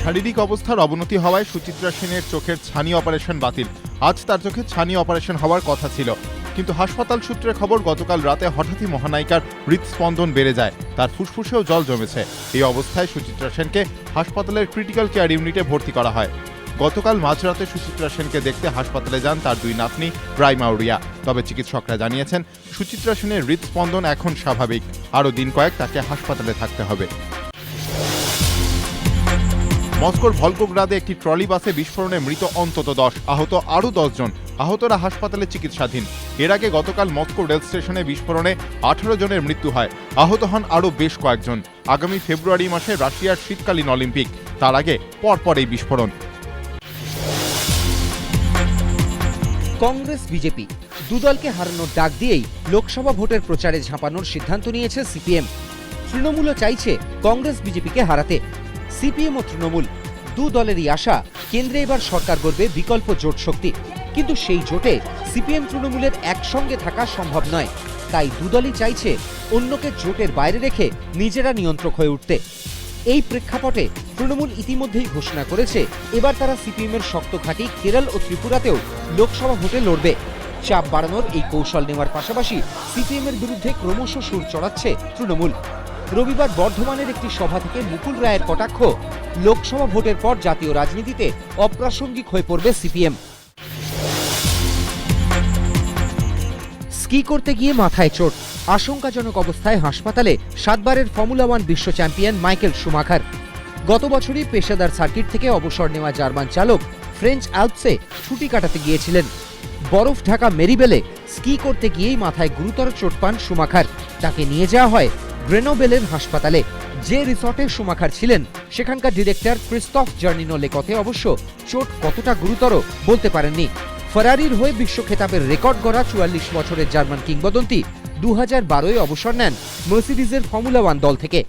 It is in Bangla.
শারীরিক অবস্থার অবনতি হওয়ায় সুচিত্রা সেনের চোখের ছানি অপারেশন বাতিল। আজ তার চোখে ছানি অপারেশন হওয়ার কথা ছিল, কিন্তু হাসপাতাল সূত্রে খবর গতকাল রাতে হঠাৎই মহানায়িকার হৃদস্পন্দন বেড়ে যায়, তার ফুসফুসেও জল জমেছে। এই অবস্থায় সুচিত্রা সেনকে হাসপাতালের ক্রিটিক্যাল কেয়ার ইউনিটে ভর্তি করা হয়। গতকাল মাঝরাতে সুচিত্রা সেনকে দেখতে হাসপাতালে যান তার দুই নাতনি রাইমাউরিয়া। তবে চিকিৎসকরা জানিয়েছেন সুচিত্রা সেনের হৃদস্পন্দন এখন স্বাভাবিক, আরও দিন কয়েক তাকে হাসপাতালে থাকতে হবে। মস্কোর ভলগোগ্রাদে একটি ট্রলি বাসে বিস্ফোরণে মৃত অন্তত 10, আহত আরও 10 জন। আহতরা হাসপাতালে চিকিৎসাধীন। এর আগে গতকাল মস্কো রেল স্টেশনে বিস্ফোরণে 18 জনের মৃত্যু হয়, আহত হন আরও বেশ কয়েকজন। আগামী ফেব্রুয়ারি মাসে রাশিয়ার শীতকালীন অলিম্পিক, তার আগে পরপর এই বিস্ফোরণ। কংগ্রেস বিজেপি দুদলকে হারানোর ডাক দিয়েই লোকসভা ভোটের প্রচারে ঝাঁপানোর সিদ্ধান্ত নিয়েছে সিপিএম। তৃণমূলও চাইছে কংগ্রেস বিজেপিকে হারাতে। সিপিএম ও তৃণমূল দু দলেরই আশা কেন্দ্রে এবার সরকার গড়বে বিকল্প জোট শক্তি, কিন্তু সেই জোটে সিপিএম তৃণমূলের একসঙ্গে থাকা সম্ভব নয়। তাই দুদলই চাইছে অন্যকে জোটের বাইরে রেখে নিজেরা নিয়ন্ত্রক হয়ে উঠতে। এই প্রেক্ষাপটে তৃণমূল ইতিমধ্যেই ঘোষণা করেছে এবার তারা সিপিএমের শক্ত ঘাঁটি কেরল ও ত্রিপুরাতেও লোকসভা ভোটে লড়বে। চাপ বাড়ানোর এই কৌশল নেওয়ার পাশাপাশি সিপিএমের বিরুদ্ধে ক্রমশ সুর চড়াচ্ছে তৃণমূল। রবিবার বর্ধমানের একটি সভা থেকে মুকুল রায়ের কটাক্ষ, লোকসভা ভোটের পর জাতীয় রাজনীতিতে অপ্রাসঙ্গিক হয়ে পড়বে সিপিএম। স্কি করতে গিয়ে মাথায় চোট, আশঙ্কাজনক অবস্থায় হাসপাতালে 7 বারের ফর্মুলা 1 বিশ্ব চ্যাম্পিয়ন মাইকেল শুমাখার। গত বছরই পেশাদার সার্কিট থেকে অবসর নেওয়া জার্মান চালক ফ্রেঞ্চ আল্পসে ছুটি কাটাতে গিয়েছিলেন। বরফ ঢাকা মেরিবেলে স্কি করতে গিয়েই মাথায় গুরুতর চোট পান শুমাখার। তাকে নিয়ে যাওয়া হয় গ্রেনোবেলের হাসপাতালে। যে রিসর্টে শুমাখার ছিলেন সেখানকার ডিরেক্টর ক্রিস্তফ জার্নিনো লেকথে অবশ্য চোট কতটা গুরুতর বলতে পারেননি। ফেরারির হয়ে বিশ্ব খেতাবের রেকর্ড গড়া 44 বছরের জার্মান কিংবদন্তি 2012-এ অবসর নেন মার্সিডিজের ফর্মুলা 1 দল থেকে।